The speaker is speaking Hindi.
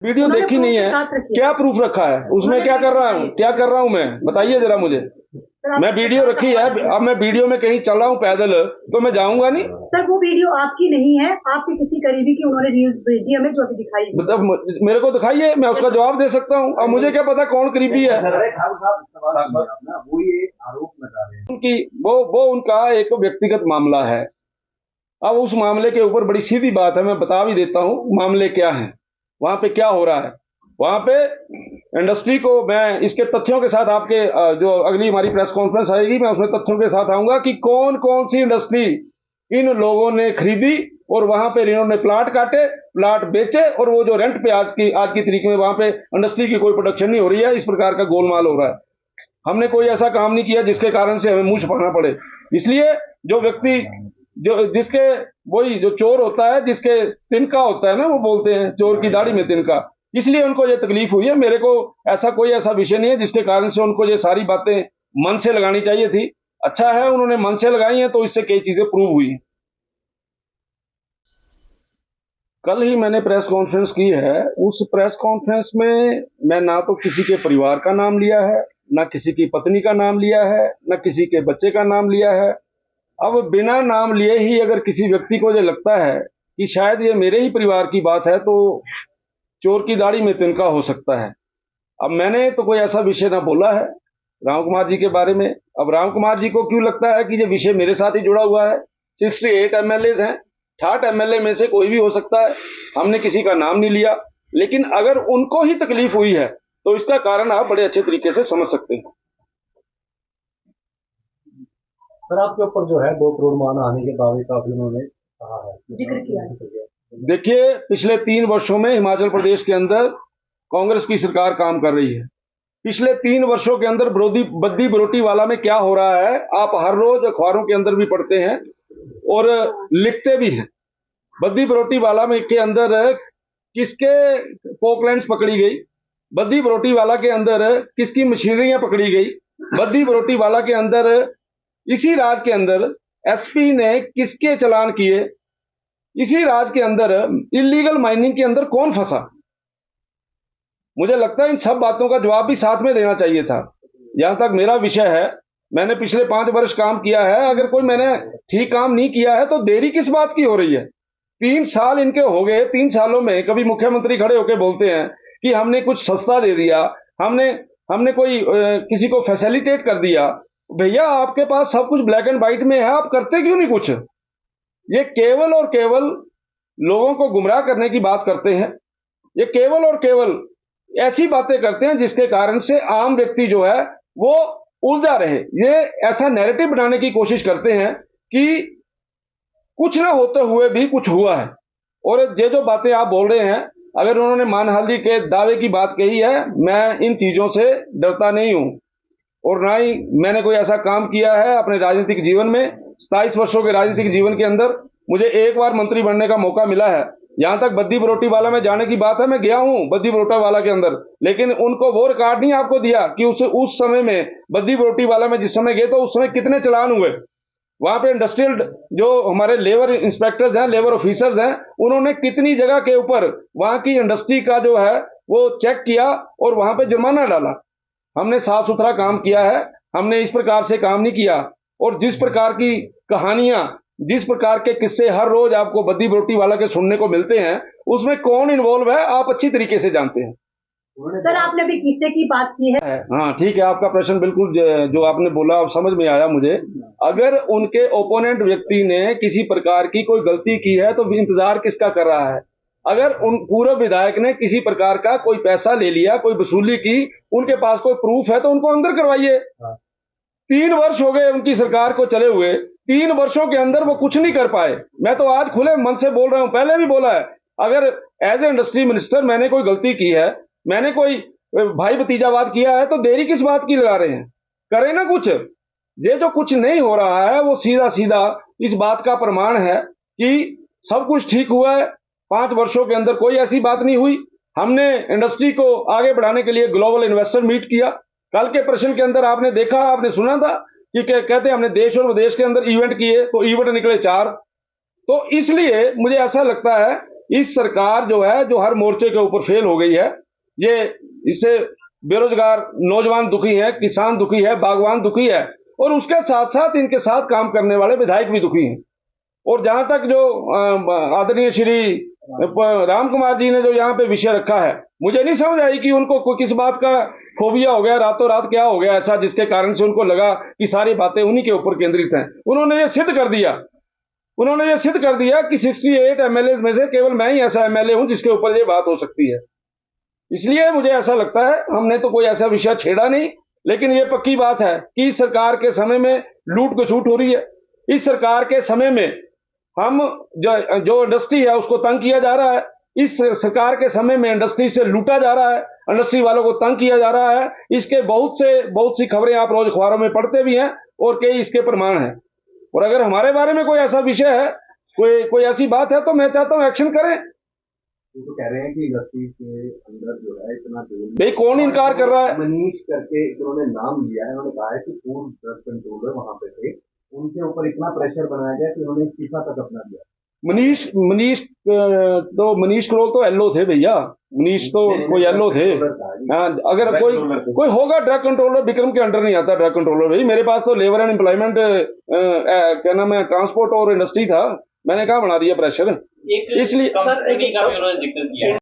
वीडियो उन्होंने देखी प्रूफ नहीं के है, साथ रखी है। क्या प्रूफ रखा है उसमें? उन्होंने क्या कर रहा हूँ, दिखाई। क्या कर रहा हूँ मैं, बताइए जरा मुझे। सर, आप मैं वीडियो रखी है, अब मैं वीडियो में कहीं चल रहा हूँ पैदल तो मैं जाऊंगा नहीं? सर वो वीडियो आपकी नहीं है, आपके किसी करीबी की उन्होंने रील्स भेजी हमें जो अभी दिखाई है। मतलब मेरे को दिखाइए, मैं उसका जवाब दे सकता हूँ। अब मुझे क्या पता कौन करीबी है वो ये आरोप लगा रहे हैं उनकी। वो उनका एक व्यक्तिगत मामला है। अब उस मामले के ऊपर बड़ी सीधी बात है, मैं बता भी देता हूँ मामले क्या है, वहां पे क्या हो रहा है। वहां पे इंडस्ट्री को मैं इसके तथ्यों के साथ आपके जो अगली हमारी प्रेस कॉन्फ्रेंस आएगी मैं उसमें तथ्यों के साथ आऊंगा कि कौन कौन सी इंडस्ट्री इन लोगों ने खरीदी और वहां पे इन्होंने प्लाट काटे, प्लाट बेचे, और वो जो रेंट पे आज की तारीख में वहां पे इंडस्ट्री की कोई प्रोडक्शन नहीं हो रही है। इस प्रकार का गोलमाल हो रहा है। हमने कोई ऐसा काम नहीं किया जिसके कारण से हमें मुंह छुपाना पड़े। इसलिए जो व्यक्ति जो जिसके वही जो चोर होता है, जिसके तिनका होता है ना, वो बोलते हैं चोर की दाढ़ी में तिनका, इसलिए उनको ये तकलीफ हुई है। मेरे को ऐसा विषय नहीं है जिसके कारण से उनको ये सारी बातें मन से लगानी चाहिए थी। अच्छा है उन्होंने मन से लगाई हैं तो इससे कई चीजें प्रूव हुई। कल ही मैंने प्रेस कॉन्फ्रेंस की है। उस प्रेस कॉन्फ्रेंस में मैं ना तो किसी के परिवार का नाम लिया है, ना किसी की पत्नी का नाम लिया है, ना किसी के बच्चे का नाम लिया है। अब बिना नाम लिए ही अगर किसी व्यक्ति को ये लगता है कि शायद ये मेरे ही परिवार की बात है तो चोर की दाढ़ी में तिनका हो सकता है। अब मैंने तो कोई ऐसा विषय ना बोला है राम कुमार जी के बारे में। अब राम कुमार जी को क्यों लगता है कि ये विषय मेरे साथ ही जुड़ा हुआ है? 68 एमएलए हैं, 68 एमएलए में से कोई भी हो सकता है। हमने किसी का नाम नहीं लिया, लेकिन अगर उनको ही तकलीफ हुई है तो इसका कारण आप बड़े अच्छे तरीके से समझ सकते हैं। सर आपके ऊपर जो है 2 करोड़ मान आने के दावे का भी उन्होंने कहा है, जिक्र किया है। देखिए, पिछले 3 वर्षों में हिमाचल प्रदेश के अंदर कांग्रेस की सरकार काम कर रही है। पिछले 3 वर्षों के अंदर बद्दी बरोटी वाला में क्या हो रहा है आप हर रोज अखबारों के अंदर भी पढ़ते हैं और लिखते भी हैं। बद्दी बरोटी वाला में के अंदर किसके पोकलैंड्स पकड़ी गई, बद्दी बरोटी वाला के अंदर किसकी मशीनरियां पकड़ी गई, बद्दी बरोटी वाला के अंदर इसी राज्य के अंदर एसपी ने किसके चालान किए, इसी राज्य के अंदर इलीगल माइनिंग के अंदर कौन फंसा। मुझे लगता है इन सब बातों का जवाब भी साथ में देना चाहिए था। जहां तक मेरा विषय है, मैंने पिछले 5 वर्ष काम किया है। अगर कोई मैंने ठीक काम नहीं किया है तो देरी किस बात की हो रही है? 3 साल इनके हो गए, 3 सालों में कभी मुख्यमंत्री खड़े होकर बोलते हैं कि हमने कुछ सस्ता दे दिया, हमने कोई किसी को फैसिलिटेट कर दिया। भैया आपके पास सब कुछ ब्लैक एंड व्हाइट में है, आप करते क्यों नहीं कुछ? ये केवल और केवल लोगों को गुमराह करने की बात करते हैं। ये केवल और केवल ऐसी बातें करते हैं जिसके कारण से आम व्यक्ति जो है वो उलझा रहे। ये ऐसा नैरेटिव बनाने की कोशिश करते हैं कि कुछ ना होते हुए भी कुछ हुआ है। और ये जो बातें आप बोल रहे हैं, अगर उन्होंने मानहानि के दावे की बात कही है, मैं इन चीजों से डरता नहीं हूं और ना ही मैंने कोई ऐसा काम किया है अपने राजनीतिक जीवन में। 27 वर्षों के राजनीतिक जीवन के अंदर मुझे एक बार मंत्री बनने का मौका मिला है। यहां तक बद्दी बरोटी वाला में जाने की बात है, मैं गया हूं बद्दी बरोटा वाला के अंदर, लेकिन उनको वो रिकॉर्ड नहीं आपको दिया कि उस समय में बद्दी बरोटी वाला में जिस समय गए तो उस समय कितने चलान हुए। वहां पे इंडस्ट्रियल जो हमारे लेबर इंस्पेक्टर्स हैं, लेबर ऑफिसर्स हैं, उन्होंने कितनी जगह के ऊपर वहां की इंडस्ट्री का जो है वो चेक किया और वहां पे जुर्माना डाला। हमने साफ सुथरा काम किया है, हमने इस प्रकार से काम नहीं किया। और जिस प्रकार की कहानियां, जिस प्रकार के किस्से हर रोज आपको बद्दी बरोटी वाला के सुनने को मिलते हैं, उसमें कौन इन्वॉल्व है आप अच्छी तरीके से जानते हैं। सर आपने अभी किस्से की बात की है। हाँ ठीक है, आपका प्रश्न बिल्कुल जो आपने बोला समझ में आया मुझे। अगर उनके ओपोनेंट व्यक्ति ने किसी प्रकार की कोई गलती की है तो इंतजार किसका कर रहा है? अगर उन पूर्व विधायक ने किसी प्रकार का कोई पैसा ले लिया, कोई वसूली की, उनके पास कोई प्रूफ है तो उनको अंदर करवाइए। 3 वर्ष हो गए उनकी सरकार को चले हुए, 3 वर्षों के अंदर वो कुछ नहीं कर पाए। मैं तो आज खुले मन से बोल रहा हूं, पहले भी बोला है, अगर एज ए इंडस्ट्री मिनिस्टर मैंने कोई गलती की है, मैंने कोई भाई भतीजावाद किया है तो देरी किस बात की लगा रहे हैं? करें ना कुछ। ये जो कुछ नहीं हो रहा है वो सीधा सीधा इस बात का प्रमाण है कि सब कुछ ठीक हुआ है। 5 वर्षों के अंदर कोई ऐसी बात नहीं हुई। हमने इंडस्ट्री को आगे बढ़ाने के लिए ग्लोबल इन्वेस्टर मीट किया। कल के प्रश्न के अंदर आपने देखा, आपने सुना था कि कहते हमने देश और विदेश के अंदर इवेंट किए तो इवेंट निकले 4। तो इसलिए मुझे ऐसा लगता है इस सरकार जो है, जो हर मोर्चे के ऊपर फेल हो गई है, ये इससे बेरोजगार नौजवान दुखी है, किसान दुखी है, बागवान दुखी है, और उसके साथ साथ इनके साथ काम करने वाले विधायक भी दुखी हैं। और जहां तक जो आदरणीय श्री राम कुमार जी ने जो यहाँ पे विषय रखा है, मुझे नहीं समझ आई कि उनको कोई किस बात का फोबिया हो गया, रातों रात क्या हो गया ऐसा जिसके कारण से उनको लगा कि सारी बातें उन्हीं के ऊपर केंद्रित हैं। उन्होंने ये सिद्ध कर दिया कि 68 एमएलए में से केवल मैं ही ऐसा एमएलए हूं जिसके ऊपर ये बात हो सकती है। इसलिए मुझे ऐसा लगता है, हमने तो कोई ऐसा विषय छेड़ा नहीं, लेकिन ये पक्की बात है कि इस सरकार के समय में लूट खसूट हो रही है। इस सरकार के समय में हम जो इंडस्ट्री है उसको तंग किया जा रहा है। इस सरकार के समय में इंडस्ट्री से लूटा जा रहा है, इंडस्ट्री वालों को तंग किया जा रहा है। इसके बहुत सी खबरें आप रोज अखबारों में पढ़ते भी हैं और कई इसके प्रमाण हैं। और अगर हमारे बारे में कोई ऐसा विषय है, कोई ऐसी बात है, तो मैं चाहता हूं एक्शन करें। तो कह रहे हैं कि इंडस्ट्री के अंदर जो है इतना भाई कौन इनकार कर रहा है? मनीष करके उन्होंने नाम लिया है, उन्होंने कहा है कि पूर्व ड्रग कंट्रोलर वहां पे थे, उनके ऊपर इतना प्रेशर बनाया गया कि उन्होंने इस्तीफा तक अपना दिया। मनीष करोल तो एलओ थे भैया, मनीष तो कोई एलओ थे। हाँ, अगर कोई होगा ड्रग कंट्रोलर, विक्रम के अंडर नहीं आता ड्रग कंट्रोलर। भाई मेरे पास तो लेबर एंड एम्प्लॉयमेंट क्या नाम है, ट्रांसपोर्ट और इंडस्ट्री था, मैंने कहा बना दिया प्रेशर। इसलिए कंपनी का भी उन्होंने जिक्र किया